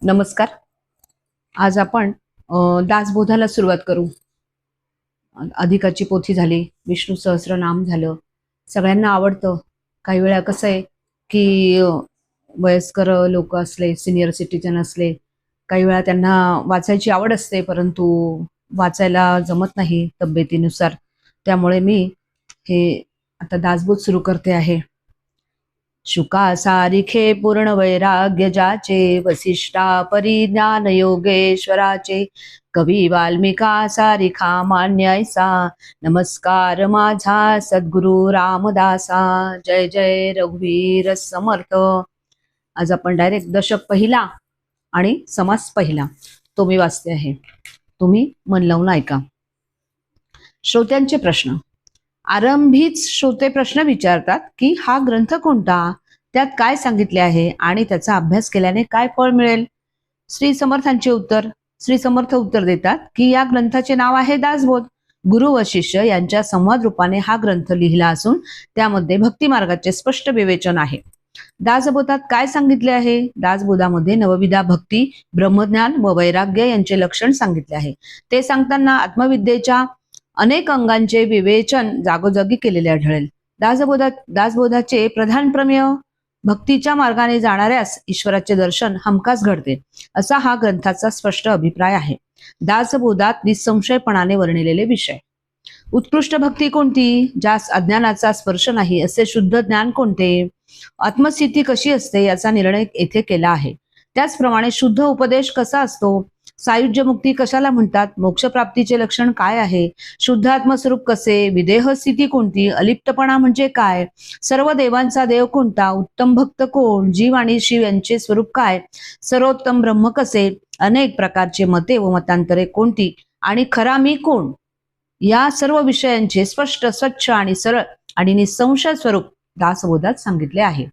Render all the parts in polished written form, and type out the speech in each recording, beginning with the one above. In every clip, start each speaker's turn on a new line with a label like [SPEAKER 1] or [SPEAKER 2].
[SPEAKER 1] नमस्कार. आज आपण दासबोधाला सुरुवात करू. अधिकाची पोथी झाली, विष्णू सहस्रनाम झालं. सगळ्यांना आवडतं. काही वेळा कसं आहे की वयस्कर लोक असले, सिनियर सिटीजन असले, काही वेळा त्यांना वाचायची आवड असते, परंतु वाचायला जमत नाही तब्येतीनुसार. त्यामुळे मी हे आता दासबोध सुरू करते आहे. शुका सारिखे पूर्ण वैराग्य जाचे, वसिष्ठा परिज्ञान योगेश्वराचे, कवी वाल्मिका सारिखा मान्यायसा, नमस्कार माझा सद्गुरु रामदासा. जय जय रघुवीर समर्थ. आज आपण डायरेक्ट दशक पहिला आणि समास पहिला तो मी वाचते आहे. तुम्ही मन लावून ऐका. श्रोत्यांचे प्रश्न. आरंभीच श्रोते प्रश्न विचारतात की हा ग्रंथ कोणता, त्यात काय सांगितले आहे आणि त्याचा अभ्यास केल्याने काय फळ मिळेल. श्री समर्थांचे उत्तर. श्री समर्थ उत्तर देतात की या ग्रंथाचे नाव आहे दासबोध. गुरु व शिष्य यांच्या संवाद रूपाने हा ग्रंथ लिहिला असून त्यामध्ये भक्ती मार्गाचे स्पष्ट विवेचन आहे. दासबोधात काय सांगितले आहे. दासबोधामध्ये नवविधा भक्ती, ब्रह्मज्ञान व वैराग्य यांचे लक्षण सांगितले आहे. ते सांगताना आत्मविद्येच्या अनेक अंगांचे विवेचन जागोजागी केलेले आढळेल. दासबोधाचे प्रधान प्रमेय भक्तीच्या मार्गाने जाणाऱ्यास ईश्वराचे दर्शन हमखास घडते, असा हा ग्रंथाचा स्पष्ट अभिप्राय आहे. दासबोधात निसंशयपणाने वर्णिलेले विषय. उत्कृष्ट भक्ती कोणती, ज्यास अज्ञानाचा स्पर्श नाही असे शुद्ध ज्ञान कोणते, आत्मस्थिती कशी असते याचा निर्णय येथे केला आहे. त्याचप्रमाणे शुद्ध उपदेश कसा असतो, सायुज्य मुक्ती कशाला म्हणतात, मोक्षप्राप्तीचे लक्षण काय आहे, शुद्ध आत्मस्वरूप कसे, विदेह स्थिती कोणती, अलिप्तपणा म्हणजे काय, सर्व देवांचा देव कोणता, उत्तम भक्त कोण, जीव आणि शिव यांचे स्वरूप काय, सर्वोत्तम ब्रह्म कसे, अनेक प्रकारचे मते व मतांतरे कोणती आणि खरा मी कोण, या सर्व विषयांचे स्पष्ट, स्वच्छ आणि सरळ आणि निसंशय स्वरूप दासबोधात सांगितले आहे.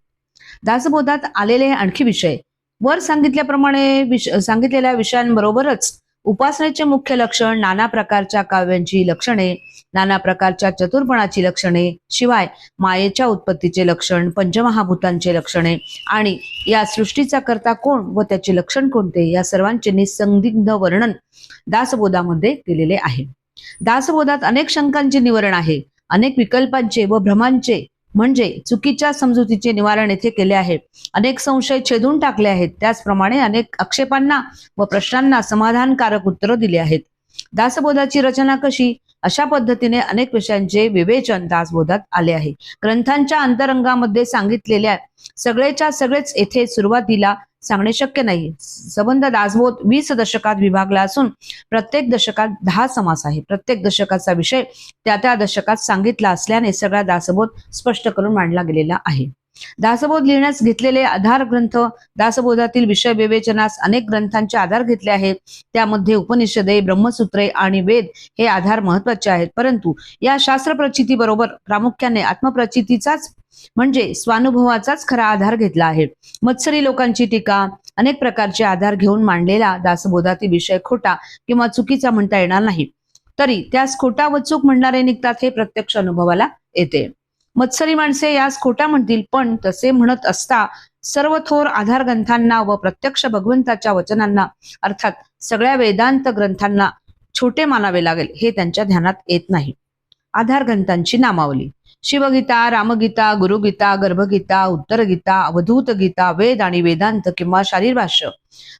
[SPEAKER 1] दासबोधात आलेले आणखी विषय. वर सांगितल्याप्रमाणे सांगितलेल्या विषयांबरोबरच उपासनेचे मुख्य लक्षण, नाना प्रकारच्या काव्यांची लक्षणे, नाना प्रकारच्या चतुर्पणाची लक्षणे, शिवाय मायेच्या उत्पत्तीचे लक्षण, पंचमहाभूतांचे लक्षणे आणि या सृष्टीचा करता कोण व त्याचे लक्षण कोणते, या सर्वांचे निसंदिग्ध वर्णन दासबोधामध्ये केलेले आहे. दासबोधात अनेक शंकांचे निवारण आहे. अनेक विकल्पांचे व भ्रमांचे म्हणजे चुकीच्या समजुतीचे निवारण येथे केले आहे. अनेक संशय छेदून टाकले आहेत. त्याचप्रमाणे अनेक आक्षेपांना व प्रश्नांना समाधानकारक उत्तर दिली आहेत. दासबोधाची रचना कशी, अशा पद्धतीने अनेक विषयांचे विवेचन दासबोधात आले आहे. ग्रंथांच्या अंतरंगामध्ये सांगितलेल्या सगळेच्या सगळेच येथे सुरुवातीला सांगणे शक्य नाही. संबंध दासबोध 20 दशकात विभागला असून प्रत्येक दशकात 10 समास आहे. प्रत्येक दशकाचा विषय त्या त्या दशकात सांगितला असल्याने सगळा दासबोध स्पष्ट करून मांडला गेलेला आहे. दासबोध लिहिण्यास घेतलेले आधार ग्रंथ. दासबोधातील विषय विवेचनास अनेक ग्रंथांचे आधार घेतले आहेत. त्यामध्ये उपनिषदे, ब्रह्मसूत्रे आणि वेद हे आधार महत्वाचे आहेत. परंतु या शास्त्र प्रचिती बरोबर प्रामुख्याने आत्मप्रचितीचाच म्हणजे स्वानुभवाचाच खरा आधार घेतला आहे. मत्सरी लोकांची टीका, अनेक प्रकारचे आधार घेऊन मांडलेला दासबोधातील विषय खोटा किंवा चुकीचा म्हणता येणार नाही. तरी त्यास खोटा व चूक म्हणणारे निघतात हे प्रत्यक्ष अनुभवाला येते. मत्सरी माणसे यास खोटा म्हणतील, पण तसे म्हणत असता सर्व थोर आधार ग्रंथांना व प्रत्यक्ष भगवंताच्या वचनांना अर्थात सगळ्या वेदांत ग्रंथांना छोटे मानावे लागेल हे त्यांच्या ध्यानात येत नाही. आधार ग्रंथांची नामावली. शिवगीता, रामगीता, गुरुगीता, गर्भगीता, उत्तरगीता, अवधूत गीता, वेद आणि वेदांत किंवा शारीर भाष्य,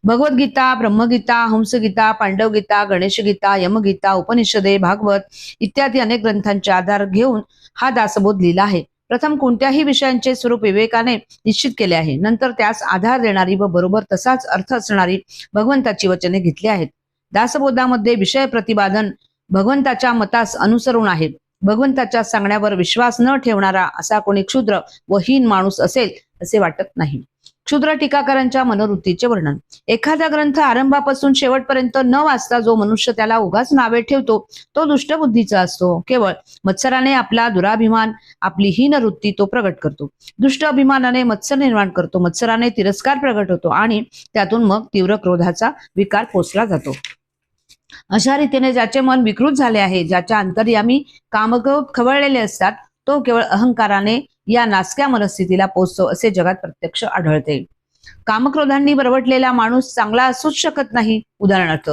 [SPEAKER 1] भगवद्गीता, ब्रह्मगीता, हंसगीता, पांडवगीता, गणेशगीता, यमगीता, उपनिषदे, भागवत इत्यादी अनेक ग्रंथांचे आधार घेऊन हा दासबोध लिहिला आहे. प्रथम कोणत्याही विषयांचे स्वरूप विवेकाने निश्चित केले आहे. नंतर त्यास आधार देणारी व बरोबर तसाच अर्थ असणारी भगवंताची वचने घेतली आहेत. दासबोधामध्ये विषय प्रतिपादन भगवंताच्या मतास अनुसरून आहे. भगवंताच्या सांगण्यावर विश्वास न ठेवणारा असा कोणी क्षुद्र व हीन माणूस असेल असे वाटत नाही. क्षुद्र टीकाकारांच्या मनोवृत्तीचे वर्णन. एखादा ग्रंथ आरंभापासून शेवटपर्यंत न वाचता जो मनुष्य त्याला उगाच नावे ठेवतो तो दुष्ट बुद्धीचा असतो. केवळ मत्सराने आपला दुराभिमान, आपली हीन वृत्ती तो प्रगट करतो. दुष्ट अभिमानाने मत्सर निर्माण करतो. मत्सराने तिरस्कार प्रगट होतो आणि त्यातून मग तीव्र क्रोधाचा विकार पोचला जातो. अशा रीतीने ज्याचे मन विकृत झाले आहे, ज्याच्या अंतर्यामी कामक्रोध खवळलेले असतात, तो केवळ अहंकाराने या नासक्या मनस्थितीला पोचतो असे जगात प्रत्यक्ष आढळते. कामक्रोधांनी बरवटलेला माणूस चांगला असूच शकत नाही. उदाहरणार्थ,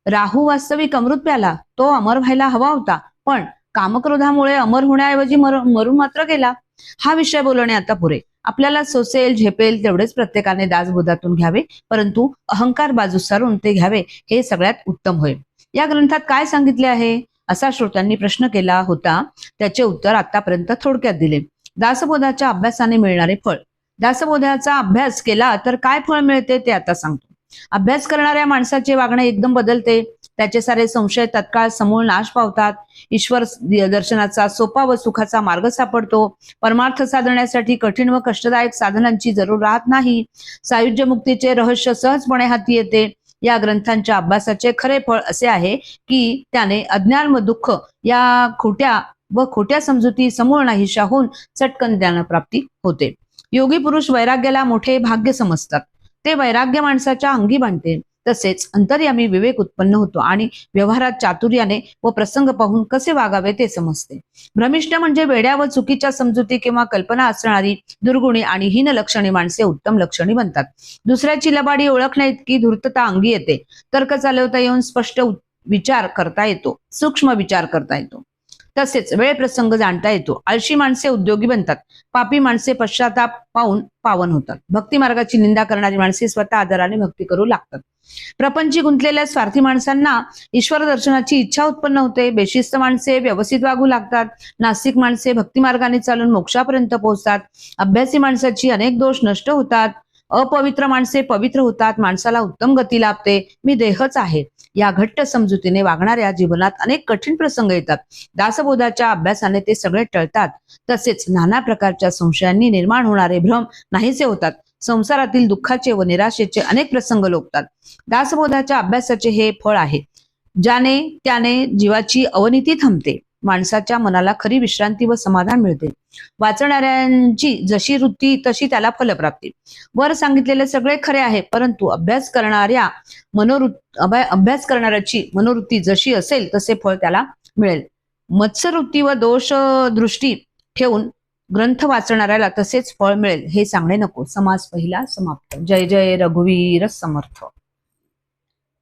[SPEAKER 1] राहू वास्तविक अमृत प्याला, तो अमर व्हायला हवा होता, पण कामक्रोधामुळे अमर होण्याऐवजी मरून मात्र गेला. हा विषय बोलणे आता पुरे. आपल्याला सोसेल झेपेल तेवढेच प्रत्येकाने दासबोधातून घ्यावे, परंतु अहंकार बाजूस सारून ते घ्यावे हे सगळ्यात उत्तम होय. या ग्रंथात काय सांगितले आहे असा श्रोत्यांनी प्रश्न केला होता. त्याचे उत्तर आतापर्यंत थोडक्यात दिले. दासबोधाच्या अभ्यासाने मिळणारे फळ. दासबोधाचा अभ्यास केला तर काय फळ मिळते ते आता सांगतो. अभ्यास करणाऱ्या माणसाचे वागणे एकदम बदलते. त्याचे सारे संशय तत्काळ समूळ नाश पावतात. ईश्वर दर्शनाचा सोपा व सुखाचा मार्ग सापडतो. परमार्थ साधण्यासाठी कठीण व कष्टदायक साधनांची जरूर राहत नाही. सायुज्य मुक्तीचे रहस्य सहजपणे हाती येते. या ग्रंथांच्या अभ्यासाचे खरे फळ असे आहे की त्याने अज्ञान व दुःख या खोट्या समजुती समूळ नाहीशा होऊन चटकन ज्ञानप्राप्ती होते. योगी पुरुष वैराग्याला मोठे भाग्य समजतात. ते वैराग्य माणसाच्या अंगी बांधते. तसेच अंतर्यामी विवेक उत्पन्न होतो आणि व्यवहारात चातुर्याने व प्रसंग पाहून कसे वागावे ते समजते. भ्रमिष्ठ म्हणजे वेड्या व चुकीच्या समजुती किंवा कल्पना असणारी दुर्गुणी आणि हीन लक्षणी माणसे उत्तम लक्षणी बनतात. दुसऱ्याची लबाडी ओळखण्या इतकी धूर्तता अंगी येते. तर्क चालवता येऊन स्पष्ट विचार करता येतो, सूक्ष्म विचार करता येतो. तसेच वेळ प्रसंग जाणता येतो. आळशी माणसे उद्योगी बनतात. पापी माणसे पश्चाताप पाहून पावन होतात. भक्ती मार्गाची निंदा करणारी माणसे स्वतः आदराने भक्ती करू लागतात. प्रपंची गुंतलेल्या स्वार्थी माणसांना ईश्वर दर्शनाची इच्छा उत्पन्न होते. बेशिस्त माणसे व्यवस्थित वागू लागतात. नास्तिक माणसे भक्ती मार्गाने चालून मोक्षापर्यंत पोहोचतात. अभ्यासी माणसाची अनेक दोष नष्ट होतात. अपवित्र माणसे पवित्र होतात. माणसाला उत्तम गती लाभते. मी देहच आहे या घट्ट समजुतीने वागणाऱ्या जीवनात अनेक कठीण प्रसंग येतात. दासबोधाच्या अभ्यासाने ते सगळे टळतात. तसेच नाना प्रकारच्या संशयांनी निर्माण होणारे भ्रम नाहीसे होतात. संसारातील दुःखाचे व निराशेचे अनेक प्रसंग लोपतात. दासबोधाच्या अभ्यासाचे हे फळ आहे. ज्याने त्याने जीवाची अवनीती थांबते. माणसाच्या मनाला खरी विश्रांती व समाधान मिळते. वाचणाऱ्यांची जशी वृत्ती तशी त्याला फलप्राप्ती. वर सांगितलेले सगळे खरे आहे, परंतु अभ्यास करणाऱ्याची मनोवृत्ती जशी असेल तसे फळ त्याला मिळेल. मत्सरवृत्ती व दोष दृष्टी ठेवून ग्रंथ वाचणाऱ्याला तसेच फळ मिळेल हे सांगणे नको. समास पहिला समाप्त. जय जय रघुवीर समर्थ.